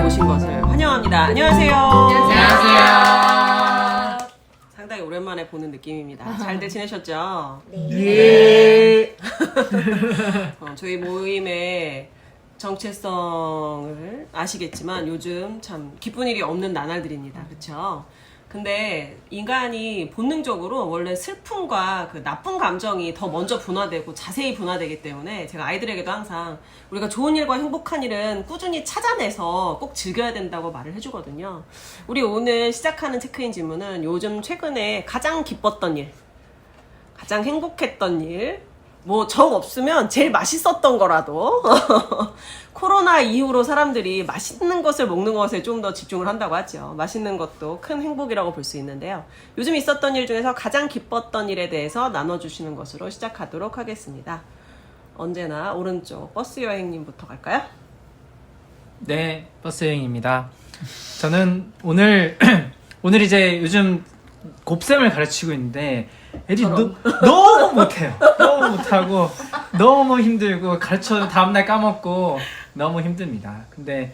오신 것을 환영합니다. 안녕하세요. 안녕하세요. 상당히 오랜만에 보는 느낌입니다. 잘들 지내셨죠? 네. 저희 모임의 정체성을 아시겠지만 요즘 참 기쁜 일이 없는 나날들입니다. 그렇죠? 근데 인간이 본능적으로 원래 슬픔과 그 나쁜 감정이 더 먼저 분화되고 자세히 분화되기 때문에 제가 아이들에게도 항상 우리가 좋은 일과 행복한 일은 꾸준히 찾아내서 꼭 즐겨야 된다고 말을 해주거든요. 우리 오늘 시작하는 체크인 질문은 요즘 최근에 가장 기뻤던 일, 가장 행복했던 일, 뭐 적 없으면 제일 맛있었던 거라도 코로나 이후로 사람들이 맛있는 것을 먹는 것에 좀 더 집중을 한다고 하죠. 맛있는 것도 큰 행복이라고 볼 수 있는데요. 요즘 있었던 일 중에서 가장 기뻤던 일에 대해서 나눠주시는 것으로 시작하도록 하겠습니다. 언제나 오른쪽 버스 여행님부터 갈까요? 네, 버스 여행입니다. 저는 오늘 이제 요즘 곱셈을 가르치고 있는데 애들이 너무 못해요. 너무 못하고 너무 힘들고 가르쳐도 다음날 까먹고 너무 힘듭니다. 근데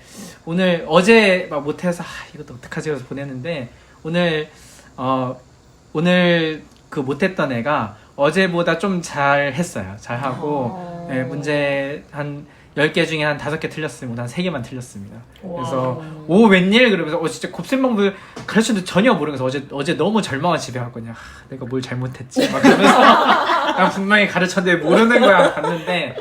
어제 막 못해서 이것도 어떡하지 해서 보냈는데 오늘 그 못했던 애가 어제보다 좀 잘했어요. 잘하고 네, 문제 한 10개 중에 한 5개 틀렸습니다. 한 3개만 틀렸습니다. 그래서 오 웬일 그러면서 진짜 곱셈 방법을 가르쳐도 전혀 모르면서 어제 너무 절망한 집에 갔거든요. 내가 뭘 잘못했지 막 그러면서 난 분명히 가르쳤는데 모르는 거야 봤는데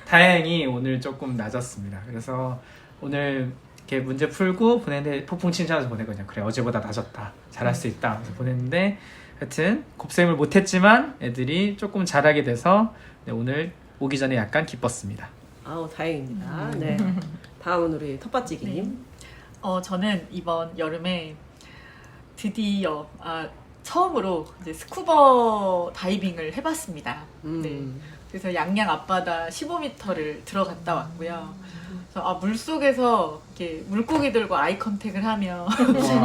다행히 오늘 조금 낮았습니다. 그래서 오늘 이렇게 문제 풀고 보냈는데 폭풍 칭찬해서 보내거든요. 그래 어제보다 낮았다. 잘할 수 있다. 그래서 보냈는데 하여튼 곱셈을 못했지만 애들이 조금 잘하게 돼서 네, 오늘 오기 전에 약간 기뻤습니다. 아우 다행입니다. 네. 다음은 우리 텃밭지기님. 저는 이번 여름에 드디어 처음으로 이제 스쿠버 다이빙을 해봤습니다. 네. 그래서 양양 앞바다 15m를 들어갔다 왔고요. 그래서 물속에서 이렇게 물고기들과 아이 컨택을 하며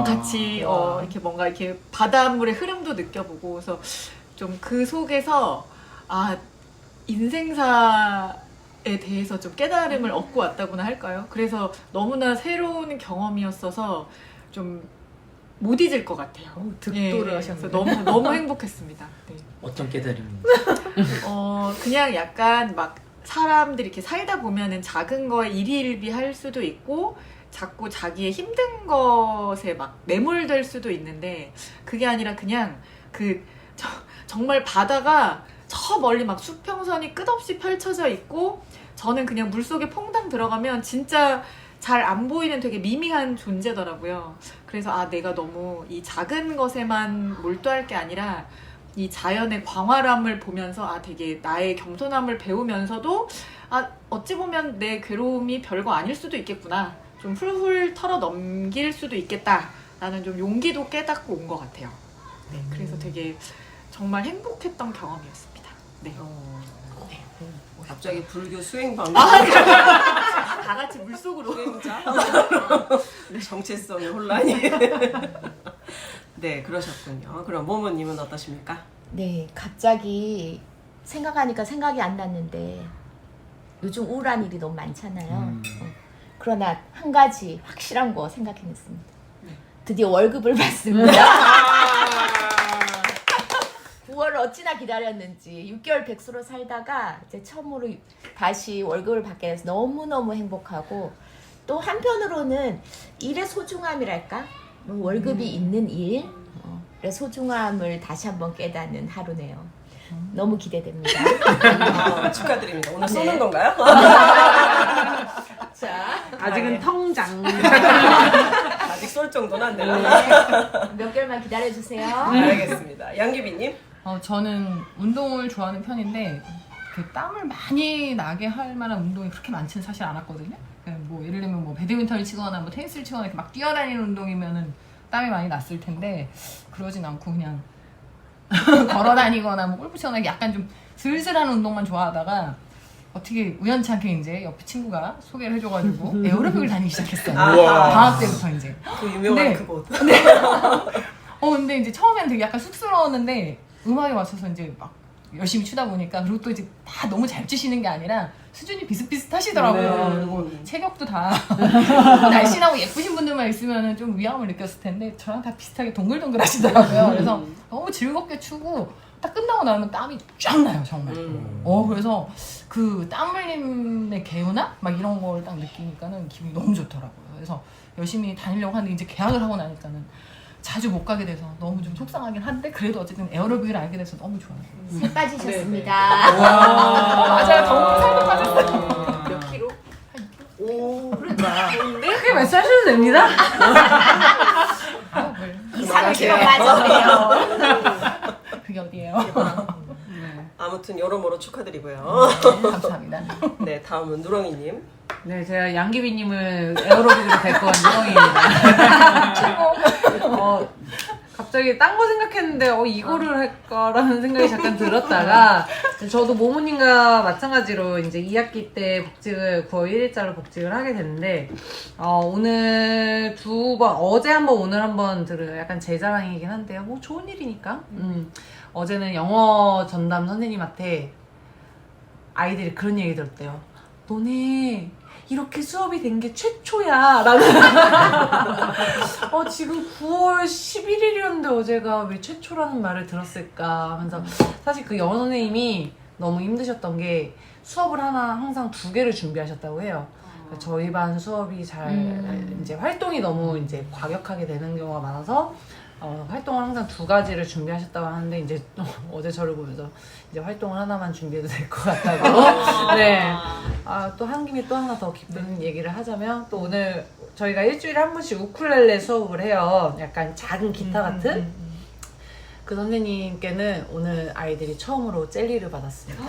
같이 이렇게 뭔가 이렇게 바닷물의 흐름도 느껴보고 그래서 좀 그 속에서 인생사에 대해서 좀 깨달음을 얻고 왔다고나 할까요? 그래서 너무나 새로운 경험이었어서 좀 못 잊을 것 같아요. 득도를 하셨네요. 너무 행복했습니다. 네. 어떤 깨달음입니까? 그냥 약간 막 사람들이 이렇게 살다 보면은 작은 거에 일희일비할 수도 있고 자꾸 자기의 힘든 것에 막 매몰될 수도 있는데 그게 아니라 그냥 정말 바다가 저 멀리 막 수평선이 끝없이 펼쳐져 있고 저는 그냥 물속에 퐁당 들어가면 진짜 잘 안 보이는 되게 미미한 존재더라고요. 그래서 내가 너무 이 작은 것에만 몰두할 게 아니라 이 자연의 광활함을 보면서 되게 나의 겸손함을 배우면서도 어찌 보면 내 괴로움이 별거 아닐 수도 있겠구나. 좀 훌훌 털어 넘길 수도 있겠다. 라는 좀 용기도 깨닫고 온 것 같아요. 네, 그래서 되게 정말 행복했던 경험이었습니다. 네. 갑자기 불교 수행 방법. 다 같이 물속으로. 수행자. 정체성의 혼란이. 네, 그러셨군요. 그럼 모모님은 어떠십니까? 네, 갑자기 생각하니까 생각이 안 났는데 요즘 우울한 일이 너무 많잖아요. 그러나 한 가지 확실한 거 생각해냈습니다. 드디어 월급을 받습니다. 9월을 어찌나 기다렸는지 6개월 백수로 살다가 이제 처음으로 다시 월급을 받게 돼서 너무너무 행복하고 또 한편으로는 일의 소중함이랄까? 월급이 있는 일의 소중함을 다시 한번 깨닫는 하루네요. 너무 기대됩니다. 축하드립니다. 오늘 쏘는 건가요? 자, 아직은 통장. 아직 쏠 정도는 안 되나? 몇 개월만 기다려주세요. 알겠습니다. 양기비님? 저는 운동을 좋아하는 편인데 그 땀을 많이 나게 할 만한 운동이 그렇게 많지는 사실 않았거든요. 뭐 예를 들면 뭐 배드민턴을 치거나 뭐 테니스를 치거나 이렇게 막 뛰어다니는 운동이면은 땀이 많이 났을 텐데 그러진 않고 그냥 걸어 다니거나 뭐 골프 치거나 약간 좀 슬슬한 운동만 좋아하다가 어떻게 우연치 않게 이제 옆에 친구가 소개를 해줘가지고 에어로빅을 다니기 시작했어요. 방학 때부터 이제. 그 유명한 그곳. 근데 이제 처음에는 되게 약간 쑥스러웠는데 음악에 맞춰서 이제 막 열심히 추다 보니까 그리고 또 이제 다 너무 잘 추시는 게 아니라 수준이 비슷비슷하시더라고요. 네. 그리고 체격도 다 날씬하고 예쁘신 분들만 있으면 좀 위험을 느꼈을 텐데 저랑 다 비슷하게 동글동글 하시더라고요. 그래서 너무 즐겁게 추고 딱 끝나고 나면 땀이 쫙 나요 정말. 그래서 그 땀 흘림의 개운함 막 이런 걸 딱 느끼니까는 기분이 너무 좋더라고요. 그래서 열심히 다니려고 하는데 이제 계약을 하고 나니까는 자주 못 가게 돼서 너무 좀 속상하긴 한데 그래도 어쨌든 에어로빅을 알게 돼서 너무 좋아요. 살 빠지셨습니다. 맞아요. 너무 살도 빠졌어요. 몇 킬로? 오, 그러니까. 그게 몇 살셔도 됩니다. 이상 킬로 빠졌네요. 그게 어디예요? 아무튼 여러모로 축하드리고요. 감사합니다. 네, 다음은 누렁이님. 네, 제가 양귀비님을 에어로빅으로 데리고 간 누렁이입니다. 갑자기 딴 거 생각했는데 이거를 할까라는 생각이 잠깐 들었다가 저도 모모님과 마찬가지로 이제 2학기 때 복직을 9월 1일자로 복직을 하게 됐는데 오늘 두 번 어제 한 번 오늘 한 번 들은 약간 제 자랑이긴 한데요. 뭐 좋은 일이니까. 어제는 영어 전담 선생님한테 아이들이 그런 얘기 들었대요. 너네 이렇게 수업이 된 게 최초야 라는 지금 9월 11일이었는데 어제가 왜 최초라는 말을 들었을까 하면서 사실 그 영어 선생님이 너무 힘드셨던 게 수업을 항상 2개를 준비하셨다고 해요. 그러니까 저희 반 수업이 잘 이제 활동이 너무 이제 과격하게 되는 경우가 많아서 활동을 항상 2가지를 준비하셨다고 하는데 이제 어제 저를 보면서 이제 활동을 하나만 준비해도 될 것 같다고. 네. 또 한 김에 또 하나 더 기쁜 얘기를 하자면 또 오늘 저희가 일주일에 한 번씩 우쿨렐레 수업을 해요. 약간 작은 기타 같은. 그 선생님께는 오늘 아이들이 처음으로 젤리를 받았습니다.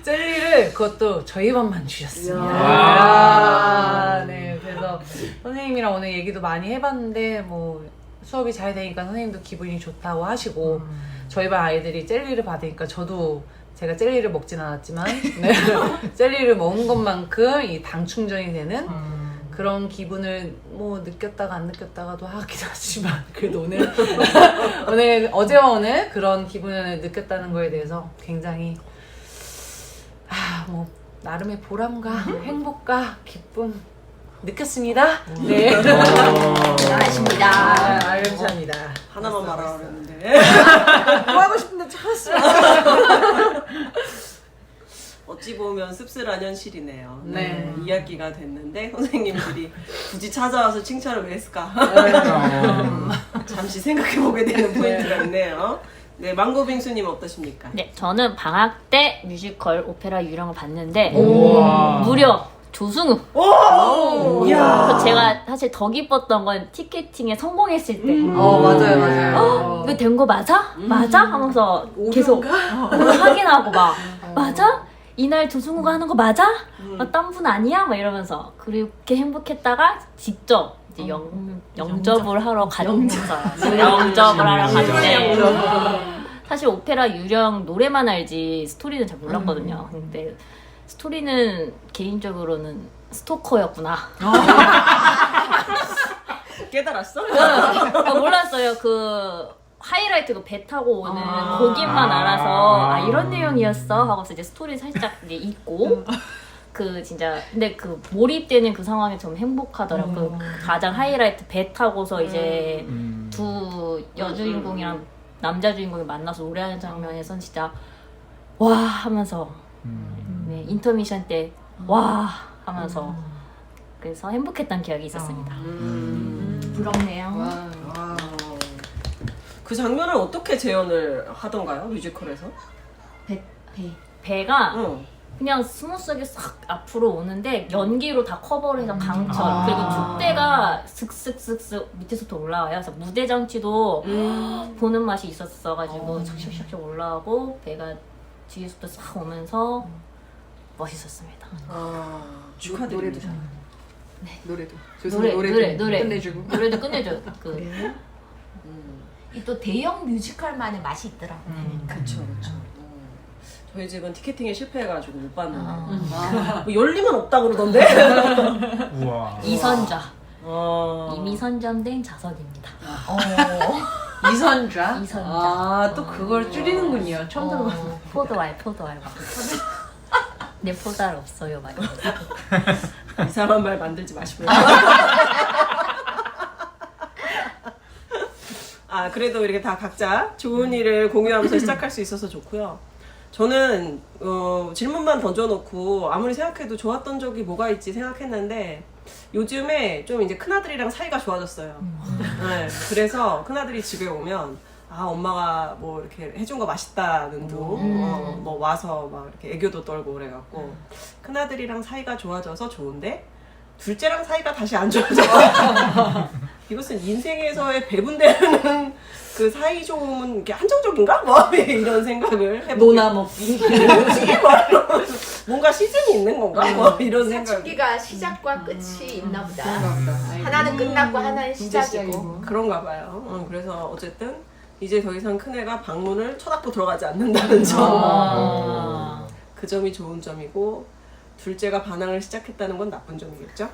젤리를 그것도 저희 반만 주셨습니다. 네, 그래서 선생님이랑 오늘 얘기도 많이 해봤는데 뭐 수업이 잘 되니까 선생님도 기분이 좋다고 하시고 저희 반 아이들이 젤리를 받으니까 저도 제가 젤리를 먹진 않았지만 네, 젤리를 먹은 것만큼 이 당 충전이 되는 그런 기분을 뭐 느꼈다가 안 느꼈다가도 하기도 하지만 그래도 오늘 어제와 오늘 그런 기분을 느꼈다는 거에 대해서 굉장히 뭐 나름의 보람과 행복과 기쁨 느꼈습니다. 네. 대단하십니다. 감사합니다. 하나만 말하라 그랬는데. 뭐 하고 싶은데 참았어요. 어찌 보면 씁쓸한 현실이네요. 네. 2학기가 됐는데 선생님들이 굳이 찾아와서 칭찬을 왜 했을까? 잠시 생각해보게 되는 포인트가 있네요. 네, 망고빙수님 어떠십니까? 네, 저는 방학 때 뮤지컬 오페라 유령을 봤는데 우와. 무려 조승우. 오! 이야. 제가 사실 더 기뻤던 건 티켓팅에 성공했을 때. 맞아요. 이거 된 거 맞아? 맞아? 하면서 계속 확인하고 막 맞아? 이날 조승우가 하는 거 맞아? 딴 분 아니야? 막 이러면서 그렇게 행복했다가 직접 이제 영접을 하러 갔어요. 영접을 하러 갔는데 사실 오페라 유령 노래만 알지 스토리는 잘 몰랐거든요. 근데 스토리는 개인적으로는 스토커였구나. 깨달았어? 몰랐어요. 그 하이라이트 그 배 타고 오는 거기만 알아서 이런 내용이었어 하고서 이제 스토리 살짝 이제 잊고 그 진짜 근데 그 몰입되는 그 상황이 좀 행복하더라고요. 그 가장 하이라이트 배 타고서 이제 두 여주인공이랑 남자 주인공이 만나서 노래하는 장면에선 진짜 와 하면서 네, 인터미션 때 와 하면서 그래서 행복했던 기억이 있었습니다. 부럽네요. 그 장면을 어떻게 재현을 하던가요? 뮤지컬에서? 배가 응. 그냥 스무스하게 싹 앞으로 오는데 연기로 다 커버를 해서 강철 그리고 촉대가 슥슥슥슥 밑에서부터 올라와요. 그래서 무대 장치도 보는 맛이 있었어가지고 샥샥샥 올라오고 배가 뒤에서부터 싹 오면서 멋있었습니다. 축하드립니다. 노래도. 노래 끝내주고. 노래도 끝내줘. 그 이 또 대형 뮤지컬만의 맛이 있더라고요. 그쵸. 저희 집은 티켓팅에 실패해가지고 못 봤는데 뭐 열리면 없다 그러던데? 우와. 이선좌 어. 이미 선점된 좌석입니다. 이선자? 이선자. 아, 또 그걸 줄이는군요. 처음 들어봤어요. 포도알 막. 내 포도알 없어요 막 이러면서. 이상한 말 만들지 마시고요. 아, 그래도 이렇게 다 각자 좋은 일을 공유하면서 시작할 수 있어서 좋고요. 저는 질문만 던져놓고 아무리 생각해도 좋았던 적이 뭐가 있지 생각했는데 요즘에 좀 이제 큰아들이랑 사이가 좋아졌어요. 네, 그래서 큰아들이 집에 오면 아, 엄마가 뭐 이렇게 해준 거 맛있다는 둥, 뭐 와서 막 이렇게 애교도 떨고 그래갖고 큰아들이랑 사이가 좋아져서 좋은데 둘째랑 사이가 다시 안 좋아져. 이것은 인생에서의 배분되는 그 사이 좋음은 이게 한정적인가? 뭐 이런 생각을 해보게. 노나 먹기. 뭐지? 막 이러면서 뭔가 시즌이 있는 건가? 뭐 이런 생각. 사춘기가 시작과 끝이 있나 보다. 아이고. 하나는 끝났고 하나는 이제 시작이고. 그런가 봐요. 그래서 어쨌든 이제 더 이상 큰애가 방문을 쳐닫고 들어가지 않는다는 점. 그 점이 좋은 점이고 둘째가 반항을 시작했다는 건 나쁜 점이겠죠.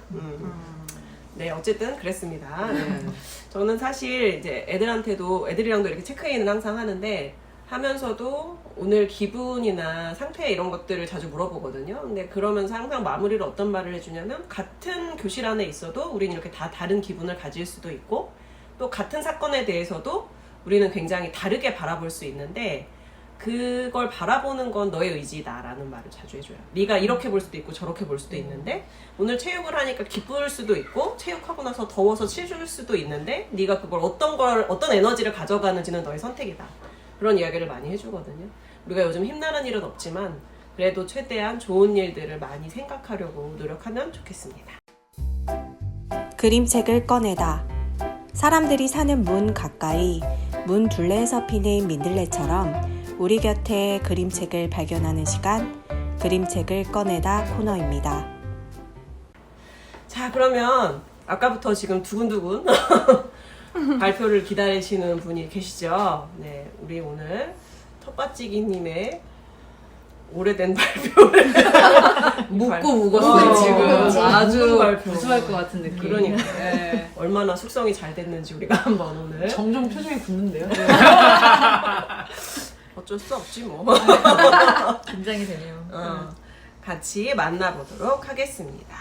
네, 어쨌든 그랬습니다. 네. 저는 사실 이제 애들이랑도 이렇게 체크인은 항상 하는데 하면서도 오늘 기분이나 상태 이런 것들을 자주 물어보거든요. 근데 그러면서 항상 마무리를 어떤 말을 해주냐면 같은 교실 안에 있어도 우리는 이렇게 다 다른 기분을 가질 수도 있고 또 같은 사건에 대해서도 우리는 굉장히 다르게 바라볼 수 있는데 그걸 바라보는 건 너의 의지다라는 말을 자주 해줘요. 네가 이렇게 볼 수도 있고 저렇게 볼 수도 있는데 오늘 체육을 하니까 기쁠 수도 있고 체육하고 나서 더워서 치줄 수도 있는데 네가 그걸 어떤 에너지를 가져가는지는 너의 선택이다. 그런 이야기를 많이 해주거든요. 우리가 요즘 힘나는 일은 없지만 그래도 최대한 좋은 일들을 많이 생각하려고 노력하면 좋겠습니다. 그림책을 꺼내다. 사람들이 사는 문 가까이 문 둘레에서 피는 민들레처럼 우리 곁에 그림책을 발견하는 시간, 그림책을 꺼내다 코너입니다. 자, 그러면 아까부터 지금 두근두근 발표를 기다리시는 분이 계시죠? 네, 우리 오늘 텃밭지기님의 오래된 발표를 묻고 묵었어요, 지금. 아주 발표. 구수할 것 같은 느낌. 그러니까 네. 얼마나 숙성이 잘 됐는지 우리가 한번 오늘 점점 표정이 굳는데요? 어쩔 수 없지 뭐. 긴장이 되네요. 같이 만나보도록 하겠습니다.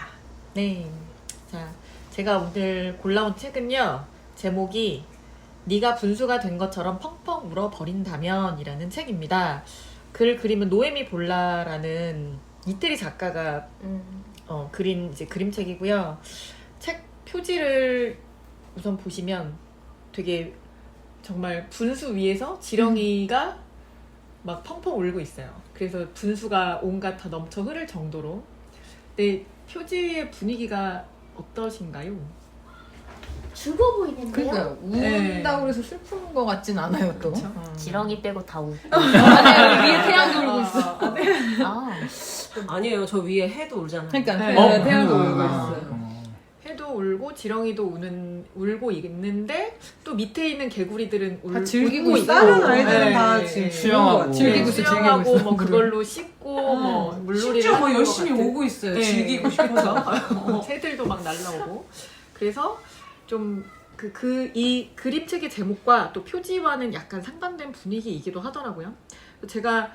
네. 자, 제가 오늘 골라온 책은요. 제목이 네가 분수가 된 것처럼 펑펑 울어버린다면 이라는 책입니다. 글 그림은 노에미 볼라라는 이태리 작가가 그린 이제 그림책이고요. 책 표지를 우선 보시면 되게 정말 분수 위에서 지렁이가 막 펑펑 울고 있어요. 그래서 분수가 온갖 다 넘쳐 흐를 정도로. 근데 표지의 분위기가 어떠신가요? 죽어 보이는데요? 그러니까 운다고 그래서 슬픈 것 같진 않아요 또. 지렁이 빼고 다 웃고. 아니 위에 태양도 울고 있어. 아, 아니에요. 저 위에 해도 울잖아요. 그러니까 네. 태양도 울고 아, 있어요. 해도 울고 지렁이도 울고 있는데 또 밑에 있는 개구리들은 다 즐기고 웃고 있어. 있고. 다른 아이들은 네. 다 지금 수영하고. 즐기고 있어, 수영하고 즐기고 있어. 뭐 그걸로 씻고 뭐 물놀이를 심지어 뭐 하는 것 열심히 같은. 오고 있어요. 네. 즐기고 싶어서. 새들도 막 날라오고. 그래서 좀 이 그림책의 제목과 또 표지와는 약간 상반된 분위기이기도 하더라고요. 제가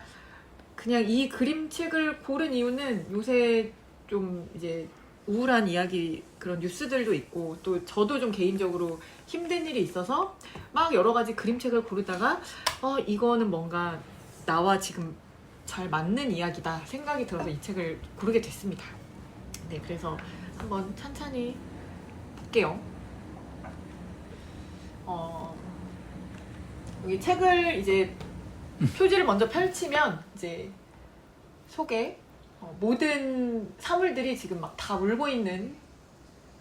그냥 이 그림책을 고른 이유는 요새 좀 이제 우울한 이야기 그런 뉴스들도 있고 또 저도 좀 개인적으로 힘든 일이 있어서 막 여러 가지 그림책을 고르다가 이거는 뭔가 나와 지금 잘 맞는 이야기다 생각이 들어서 이 책을 고르게 됐습니다. 네, 그래서 한번 찬찬히 볼게요. 여기 책을 이제 표지를 먼저 펼치면 이제 속에 모든 사물들이 지금 막 다 울고 있는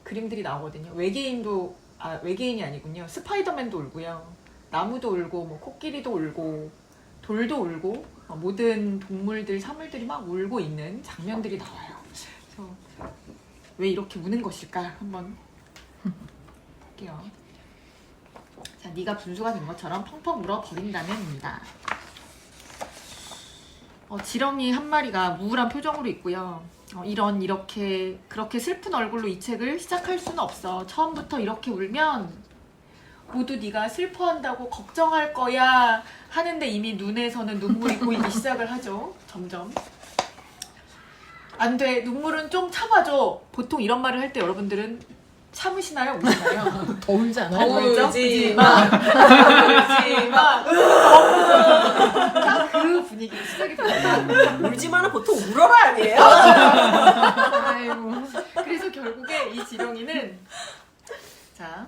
그림들이 나오거든요. 외계인이 아니군요. 스파이더맨도 울고요. 나무도 울고, 뭐 코끼리도 울고, 돌도 울고, 모든 동물들, 사물들이 막 울고 있는 장면들이 나와요. 그래서 왜 이렇게 우는 것일까? 한번 볼게요. 자, 네가 분수가 된 것처럼 펑펑 울어버린다면입니다. 지렁이 한 마리가 우울한 표정으로 있고요. 그렇게 슬픈 얼굴로 이 책을 시작할 수는 없어. 처음부터 이렇게 울면 모두 네가 슬퍼한다고 걱정할 거야 하는데 이미 눈에서는 눈물이 보이기 시작을 하죠. 점점. 안 돼. 눈물은 좀 참아줘. 보통 이런 말을 할 때 여러분들은 참으시나요? 우시나요? 더 울잖아. 울지 마. 울지 마. 딱 그 분위기 시작이 됩니다. 울지만은 보통 울어라 아니에요? 아이고. 그래서 결국에 이 지렁이는 자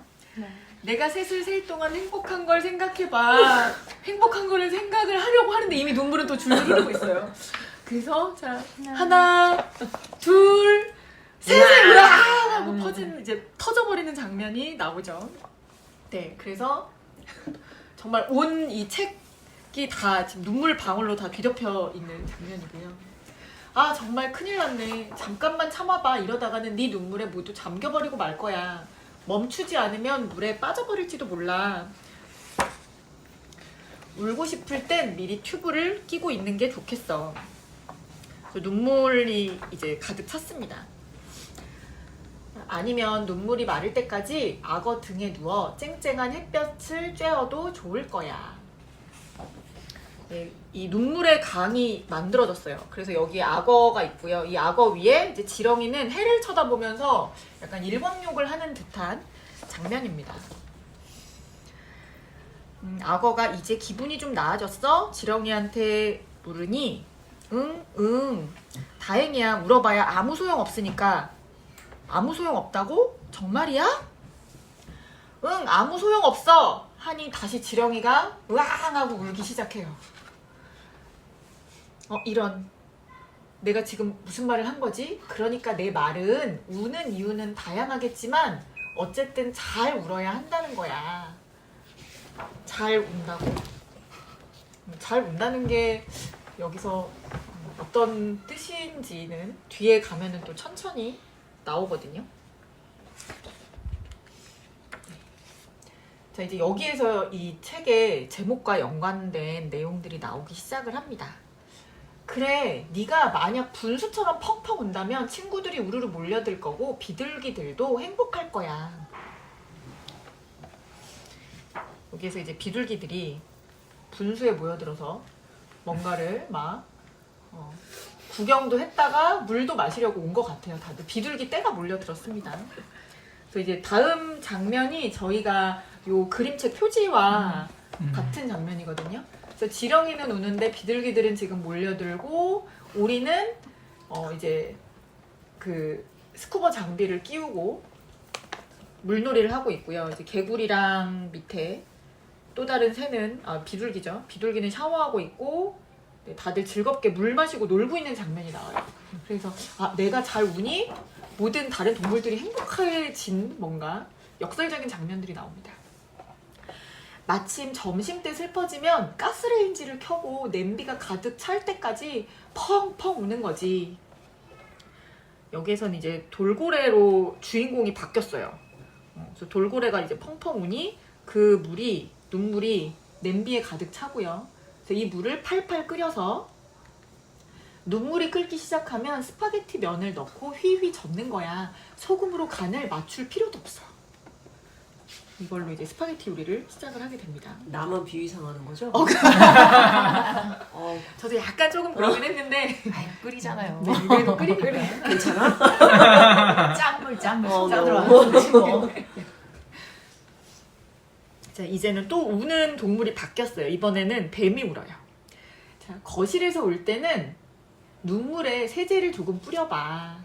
내가 셋을 셀 동안 행복한 걸 생각해봐. 행복한 거를 생각을 하려고 하는데 이미 눈물은 또 줄줄 흐르고 있어요. 그래서 자 하나 둘 셋을 으아 하고 퍼지는 이제 터져버리는 장면이 나오죠. 네, 그래서 정말 온 이 책이 다 지금 눈물 방울로 다 뒤덮여 있는 장면이고요. 아 정말 큰일 났네. 잠깐만 참아봐. 이러다가는 네 눈물에 모두 잠겨버리고 말 거야. 멈추지 않으면 물에 빠져버릴지도 몰라. 울고 싶을 땐 미리 튜브를 끼고 있는 게 좋겠어. 눈물이 이제 가득 찼습니다. 아니면 눈물이 마를 때까지 악어 등에 누워 쨍쨍한 햇볕을 쬐어도 좋을 거야. 네, 이 눈물의 강이 만들어졌어요. 그래서 여기 악어가 있고요. 이 악어 위에 이제 지렁이는 해를 쳐다보면서 약간 일광욕을 하는 듯한 장면입니다. 악어가 이제 기분이 좀 나아졌어? 지렁이한테 물으니 응 다행이야. 울어봐야 아무 소용 없으니까. 아무 소용 없다고? 정말이야? 응 아무 소용 없어 하니 다시 지렁이가 으앙 하고 울기 시작해요. 이런 내가 지금 무슨 말을 한 거지? 그러니까 내 말은 우는 이유는 다양하겠지만 어쨌든 잘 울어야 한다는 거야. 잘 운다고? 잘 운다는 게 여기서 어떤 뜻인지는 뒤에 가면은 또 천천히 나오거든요. 자 이제 여기에서 이 책의 제목과 연관된 내용들이 나오기 시작을 합니다. 그래, 네가 만약 분수처럼 펑펑 운다면 친구들이 우르르 몰려들 거고 비둘기들도 행복할 거야. 여기에서 이제 비둘기들이 분수에 모여들어서 뭔가를 막 구경도 했다가 물도 마시려고 온 것 같아요. 다들 비둘기 떼가 몰려들었습니다. 그래서 이제 다음 장면이 저희가 요 그림책 표지와 같은 장면이거든요. 그래서 지렁이는 우는데 비둘기들은 지금 몰려들고 오리는 이제 그 스쿠버 장비를 끼우고 물놀이를 하고 있고요. 이제 개구리랑 밑에 또 다른 새는 비둘기죠. 비둘기는 샤워하고 있고 다들 즐겁게 물 마시고 놀고 있는 장면이 나와요. 그래서 내가 잘 우니 모든 다른 동물들이 행복해진 뭔가 역설적인 장면들이 나옵니다. 마침 점심때 슬퍼지면 가스레인지를 켜고 냄비가 가득 찰 때까지 펑펑 우는 거지. 여기에서는 이제 돌고래로 주인공이 바뀌었어요. 그래서 돌고래가 이제 펑펑 우니 그 눈물이 냄비에 가득 차고요. 그래서 이 물을 팔팔 끓여서 눈물이 끓기 시작하면 스파게티 면을 넣고 휘휘 젓는 거야. 소금으로 간을 맞출 필요도 없어. 이걸로 이제 스파게티 요리를 시작을 하게 됩니다. 나만 비위 상하는 거죠? 저도 약간 조금 그러긴 했는데 끓이잖아요. 네, 그래도 끓이니까 괜찮아? 짠물 너. 들어가고. 자, 이제는 또 우는 동물이 바뀌었어요. 이번에는 뱀이 울어요. 자, 거실에서 울 때는 눈물에 세제를 조금 뿌려봐.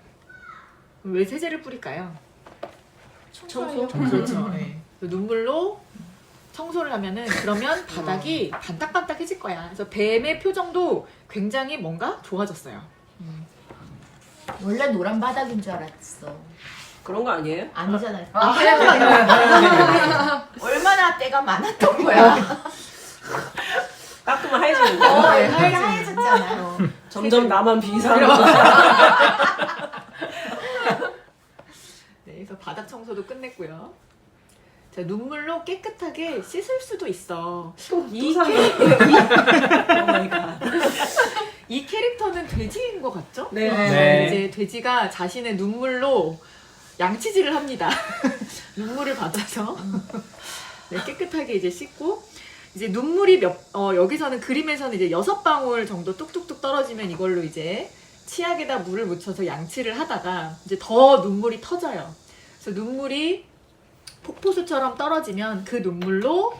왜 세제를 뿌릴까요? 청소? 그렇죠. 네. 눈물로 청소를 하면은 그러면 바닥이 반딱반딱해질 거야. 그래서 뱀의 표정도 굉장히 뭔가 좋아졌어요. 원래 노란 바닥인 줄 알았어. 그런 거 아니에요? 아니잖아요. 하얀 얼마나 때가 많았던 거야. 깎으면 하얘지는 네, 거. 하얘졌잖아요. 점점 나만 비위 상하는 거. 네, 그래서 바닥 청소도 끝냈고요. 자, 눈물로 깨끗하게 씻을 수도 있어. 이 캐릭터는 돼지인 것 같죠? 네. 네. 이제 돼지가 자신의 눈물로 양치질을 합니다. 눈물을 받아서 네, 깨끗하게 이제 씻고 이제 눈물이 여기서는 그림에서는 이제 6방울 정도 뚝뚝뚝 떨어지면 이걸로 이제 치약에다 물을 묻혀서 양치를 하다가 이제 더 눈물이 터져요. 그래서 눈물이 폭포수처럼 떨어지면 그 눈물로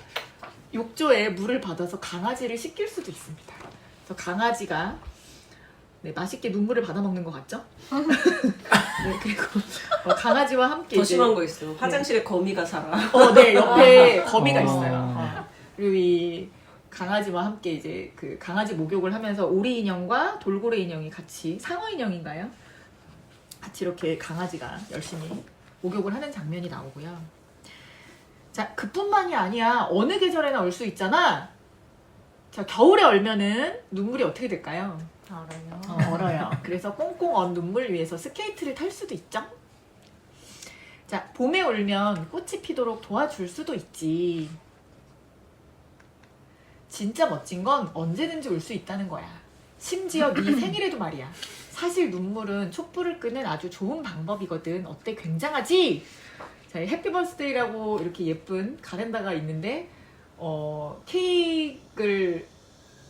욕조에 물을 받아서 강아지를 씻길 수도 있습니다. 그래서 강아지가 네, 맛있게 눈물을 받아먹는 것 같죠? 네, 그리고 강아지와 함께 더 이제 심한 거 있어. 화장실에 거미가 살아. 네, 옆에 거미가 있어요. 그리고 이 강아지와 함께 이제 그 강아지 목욕을 하면서 오리 인형과 돌고래 인형이 같이 상어 인형인가요? 같이 이렇게 강아지가 열심히 목욕을 하는 장면이 나오고요. 자, 그뿐만이 아니야. 어느 계절에나 올 수 있잖아. 자, 겨울에 얼면은 눈물이 어떻게 될까요? 얼어요. 그래서 꽁꽁 언 눈물 위에서 스케이트를 탈 수도 있죠. 자, 봄에 울면 꽃이 피도록 도와줄 수도 있지. 진짜 멋진 건 언제든지 울 수 있다는 거야. 심지어 네 생일에도 말이야. 사실 눈물은 촛불을 끄는 아주 좋은 방법이거든. 어때? 굉장하지? 자, 해피버스데이라고 이렇게 예쁜 가랜다가 있는데 케이크를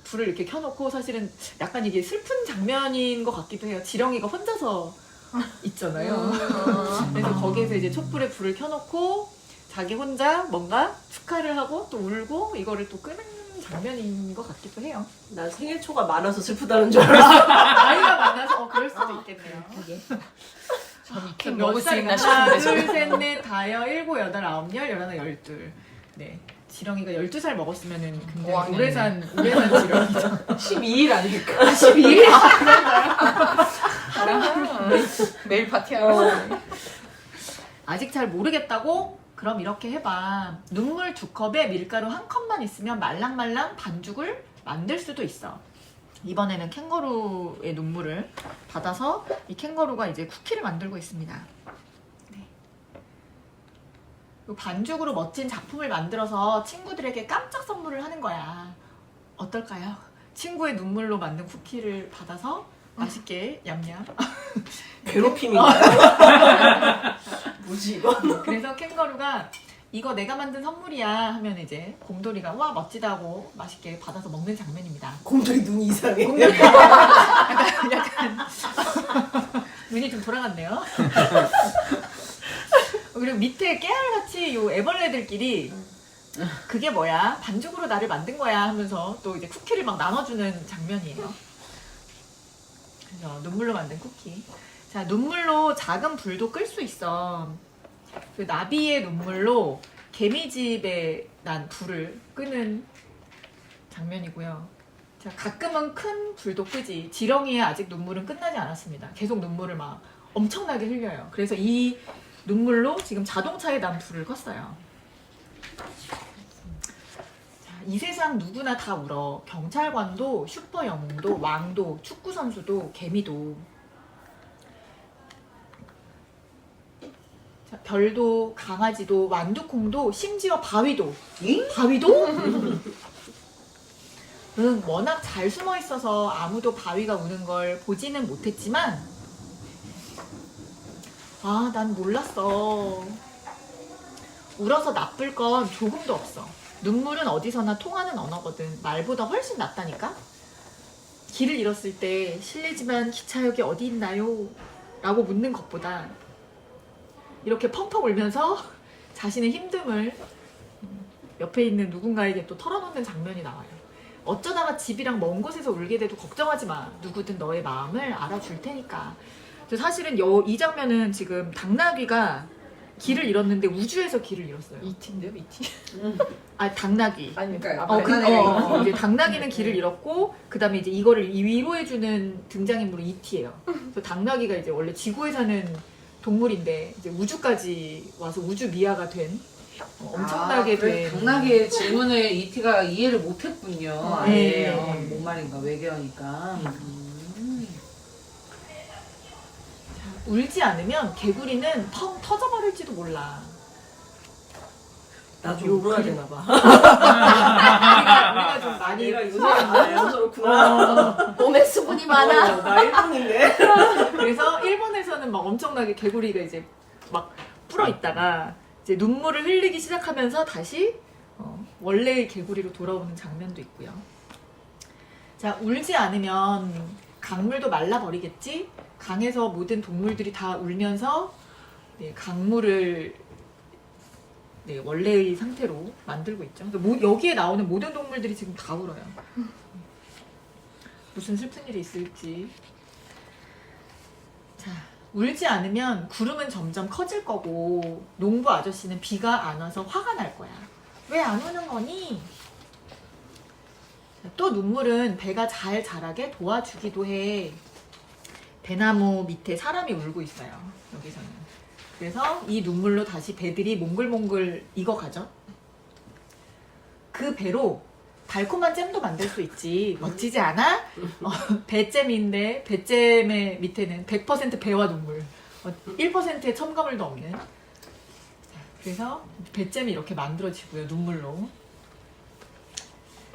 불을 이렇게 켜놓고 사실은 약간 이게 슬픈 장면인 것 같기도 해요. 지렁이가 혼자서 있잖아요. 그래서 거기에서 이제 촛불에 불을 켜놓고 자기 혼자 뭔가 축하를 하고 또 울고 이거를 또 끄는 장면인 것 같기도 해요. 난 생일 초가 많아서 슬프다는 줄 알았어. 나이가 많아서 그럴 수도 있겠네요. 좀 몇 먹을 수 있나 살이나? 싶은데. 하나, 둘, 셋, 넷, 다여, 일곱, 여덟, 아홉, 열, 열하나, 열둘. 네. 지렁이가 12살 먹었으면은 굉장히 오학년이네. 오래 산 지렁이죠. 12일 아닐까? 12일? 매일 파티하고. 아직 잘 모르겠다고? 그럼 이렇게 해봐. 눈물 2컵에 밀가루 1컵만 있으면 말랑말랑 반죽을 만들 수도 있어. 이번에는 캥거루의 눈물을 받아서 이 캥거루가 이제 쿠키를 만들고 있습니다. 네. 이 반죽으로 멋진 작품을 만들어서 친구들에게 깜짝 선물을 하는 거야. 어떨까요? 친구의 눈물로 만든 쿠키를 받아서 맛있게 얌얌. 괴롭힘인가요? 뭐지 이거? 그래서 캥거루가 이거 내가 만든 선물이야 하면 이제 곰돌이가 와 멋지다고 맛있게 받아서 먹는 장면입니다. 곰돌이 눈이 이상해. 약간 눈이 좀 돌아갔네요. 그리고 밑에 깨알같이 요 애벌레들끼리 그게 뭐야? 반죽으로 나를 만든 거야 하면서 또 이제 쿠키를 막 나눠주는 장면이에요. 그래서 눈물로 만든 쿠키. 자, 눈물로 작은 불도 끌 수 있어. 그 나비의 눈물로 개미집에 난 불을 끄는 장면이고요. 자, 가끔은 큰 불도 끄지. 지렁이의 아직 눈물은 끝나지 않았습니다. 계속 눈물을 막 엄청나게 흘려요. 그래서 이 눈물로 지금 자동차에 난 불을 껐어요. 자, 이 세상 누구나 다 울어. 경찰관도, 슈퍼 영웅도, 왕도, 축구 선수도, 개미도. 자, 별도, 강아지도, 완두콩도, 심지어 바위도. 바위도? 응, 워낙 잘 숨어 있어서 아무도 바위가 우는 걸 보지는 못했지만, 아, 난 몰랐어. 울어서 나쁠 건 조금도 없어. 눈물은 어디서나 통하는 언어거든. 말보다 훨씬 낫다니까? 길을 잃었을 때 실례지만 기차역이 어디 있나요? 라고 묻는 것보다 이렇게 펑펑 울면서 자신의 힘듦을 옆에 있는 누군가에게 또 털어놓는 장면이 나와요. 어쩌다가 집이랑 먼 곳에서 울게 돼도 걱정하지 마. 누구든 너의 마음을 알아줄 테니까. 사실은 이 장면은 지금 당나귀가 길을 잃었는데 우주에서 길을 잃었어요. 이티인데요, 이티? 아, 당나귀. 아니, 그러니까 이제 당나귀는 길을 잃었고, 그 다음에 이제 이거를 위로해주는 등장인물이 이티예요. 그래서 당나귀가 이제 원래 지구에 사는 동물인데, 이제 우주까지 와서 우주 미아가 된, 엄청나게 된. 당나귀의 질문을 이티가 이해를 못했군요. 네. 뭔 말인가, 외계어니까. 울지 않으면 개구리는 펑 터져버릴지도 몰라. 나 좀 울어야 되나 봐. 우리가 좀 많이 내가 요새가 그렇구나. 몸에 수분이 많아. 나 일본인데. 그래서 일본에서는 막 엄청나게 개구리가 이제 막 불어 있다가 이제 눈물을 흘리기 시작하면서 다시 원래의 개구리로 돌아오는 장면도 있고요. 자, 울지 않으면 강물도 말라버리겠지? 강에서 모든 동물들이 다 울면서 강물을 원래의 상태로 만들고 있죠. 그러니까 여기에 나오는 모든 동물들이 지금 다 울어요. 무슨 슬픈 일이 있을지. 자, 울지 않으면 구름은 점점 커질 거고 농부 아저씨는 비가 안 와서 화가 날 거야. 왜 안 오는 거니? 또 눈물은 배가 잘 자라게 도와주기도 해. 배나무 밑에 사람이 울고 있어요. 여기서는. 그래서 이 눈물로 다시 배들이 몽글몽글 익어가죠. 그 배로 달콤한 잼도 만들 수 있지. 멋지지 않아? 배잼인데 배잼의 밑에는 100% 배와 눈물, 1%의 첨가물도 없는. 그래서 배잼이 이렇게 만들어지고요. 눈물로.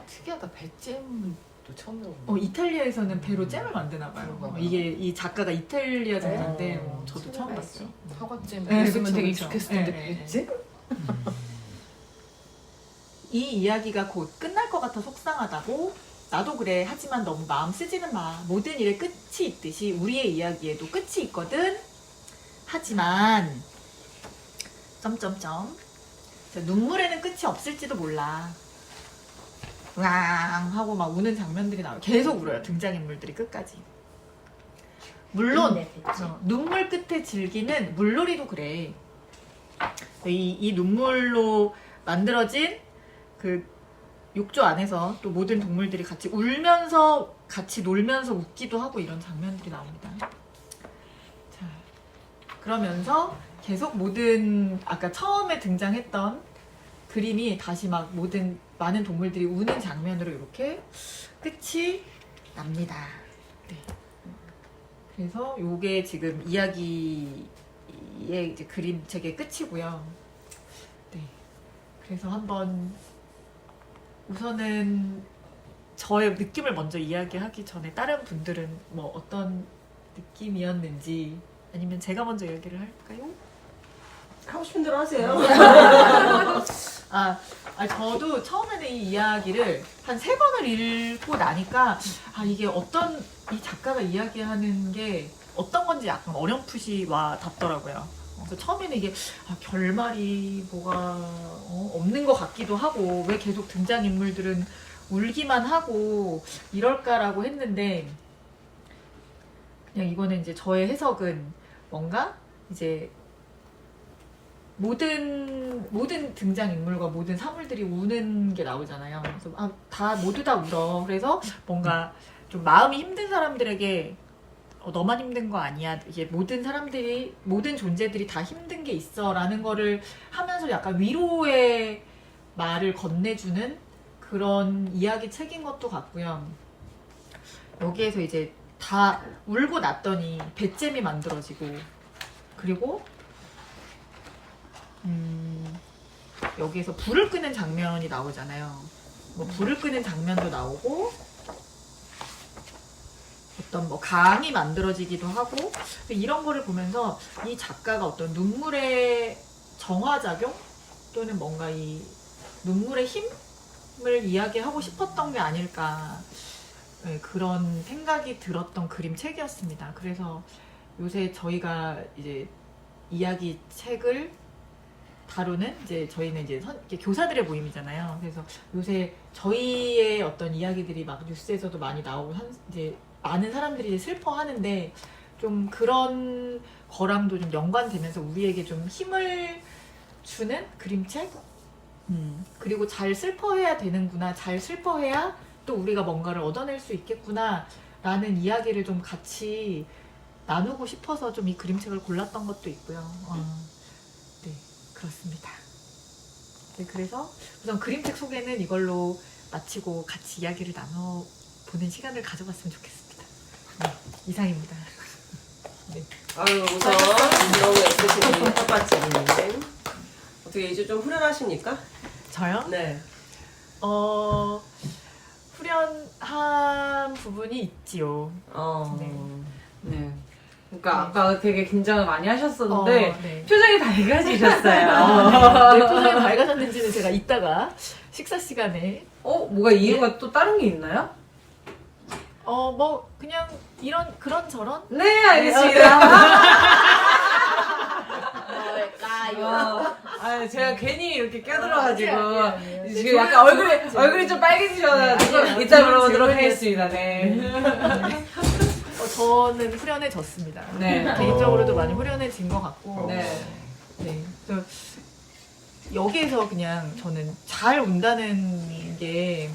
특이하다. 배잼도 처음 들어보네. 이탈리아에서는 배로 잼을 만드나 봐요. 이게 이 작가가 이탈리아 작가인데 저도 처음 봤어요. 사과잼 네, 있으면 그쵸, 되게 그쵸. 익숙했을 텐데 네, 네. 배잼? 이 이야기가 곧 끝날 것 같아 속상하다고? 나도 그래. 하지만 너무 마음 쓰지는 마. 모든 일에 끝이 있듯이 우리의 이야기에도 끝이 있거든. 하지만 점점점. 자, 눈물에는 끝이 없을지도 몰라. 왕 하고 막 우는 장면들이 나와요. 계속 울어요. 등장인물들이 끝까지. 물론 눈물 끝에 즐기는 물놀이도 그래. 이 눈물로 만들어진 그 욕조 안에서 또 모든 동물들이 같이 울면서 같이 놀면서 웃기도 하고 이런 장면들이 나옵니다. 자, 그러면서 계속 모든 아까 처음에 등장했던 그림이 다시 막 모든 많은 동물들이 우는 장면으로 이렇게 끝이 납니다. 네. 그래서 요게 지금 이야기의 이제 그림책의 끝이고요. 네. 그래서 한번 우선은 저의 느낌을 먼저 이야기하기 전에 다른 분들은 뭐 어떤 느낌이었는지 아니면 제가 먼저 이야기를 할까요? 하고 싶은 대로 하세요. 저도 처음에는 이 이야기를 한 3번을 읽고 나니까 이게 어떤 이 작가가 이야기하는 게 어떤 건지 약간 어렴풋이 와 닿더라고요. 그래서 처음에는 이게 결말이 뭐가 없는 것 같기도 하고 왜 계속 등장인물들은 울기만 하고 이럴까라고 했는데 그냥 이거는 이제 저의 해석은 뭔가 이제 모든 등장인물과 모든 사물들이 우는 게 나오잖아요. 그래서 모두 다 울어. 그래서 뭔가 좀 마음이 힘든 사람들에게 너만 힘든 거 아니야. 이게 모든 사람들이, 모든 존재들이 다 힘든 게 있어. 라는 거를 하면서 약간 위로의 말을 건네주는 그런 이야기 책인 것도 같고요. 여기에서 이제 다 울고 났더니 배잼이 만들어지고, 그리고, 여기에서 불을 끄는 장면이 나오잖아요. 뭐 불을 끄는 장면도 나오고, 어떤 뭐 강이 만들어지기도 하고 이런 거를 보면서 이 작가가 어떤 눈물의 정화작용 또는 뭔가 이 눈물의 힘을 이야기하고 싶었던 게 아닐까 그런 생각이 들었던 그림책이었습니다. 그래서 요새 저희가 이제 이야기 책을 다루는 이제 저희는 이제 교사들의 모임이잖아요. 그래서 요새 저희의 어떤 이야기들이 막 뉴스에서도 많이 나오고 이제 많은 사람들이 이제 슬퍼하는데 좀 그런 거랑도 좀 연관되면서 우리에게 좀 힘을 주는 그림책? 그리고 잘 슬퍼해야 되는구나. 잘 슬퍼해야 또 우리가 뭔가를 얻어낼 수 있겠구나. 라는 이야기를 좀 같이 나누고 싶어서 좀 이 그림책을 골랐던 것도 있고요. 네, 그렇습니다. 네, 그래서 우선 그림책 소개는 이걸로 마치고 같이 이야기를 나눠보는 시간을 가져봤으면 좋겠습니다. 네, 이상입니다. 네. 우선 너무 SCB 텃밭집인데 어떻게 이제 좀 후련하십니까? 저요? 네. 후련한 부분이 있지요. 네. 그러니까 아까 되게 긴장을 많이 하셨었는데 네. 표정이 밝아지셨어요. 내 표정이 밝아졌는지는 제가 이따가 식사 시간에 뭐가 이유가 또 다른 게 있나요? 뭐 그냥 그런 저런 네, 알겠습니다. 뭘까요? 제가 괜히 이렇게 껴들어가지고 아니에요. 지금 약간 얼굴이 좀 빨개지셔가지고 이따 물어보도록 하겠습니다. 네. 저는 후련해졌습니다. 네. 개인적으로도 많이 후련해진 것 같고. 네. 네. 그래서 여기에서 그냥 저는 잘 운다는 게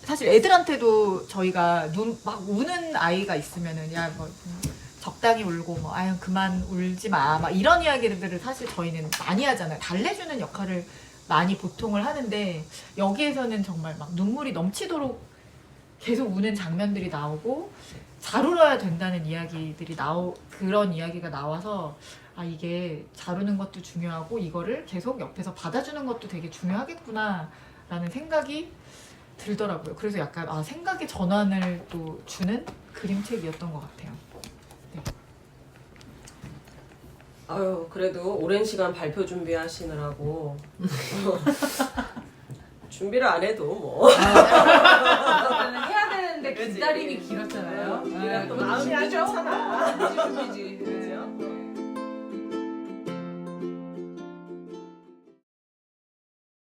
사실 애들한테도 저희가 막 우는 아이가 있으면은 뭐 적당히 울고 뭐 아유 그만 울지 마 막 이런 이야기들을 사실 저희는 많이 하잖아요. 달래주는 역할을 많이 보통을 하는데 여기에서는 정말 막 눈물이 넘치도록 계속 우는 장면들이 나오고 잘 울어야 된다는 이야기들이 그런 이야기가 나와서 이게 잘 우는 것도 중요하고 이거를 계속 옆에서 받아주는 것도 되게 중요하겠구나라는 생각이 들더라고요. 그래서 약간 생각의 전환을 또 주는 그림책이었던 것 같아요. 아유, 그래도 오랜 시간 발표 준비하시느라고 준비를 안 해도 뭐. 해야 되는데 기다림이 길었잖아요. 마음이 안 좋잖아. 준비지.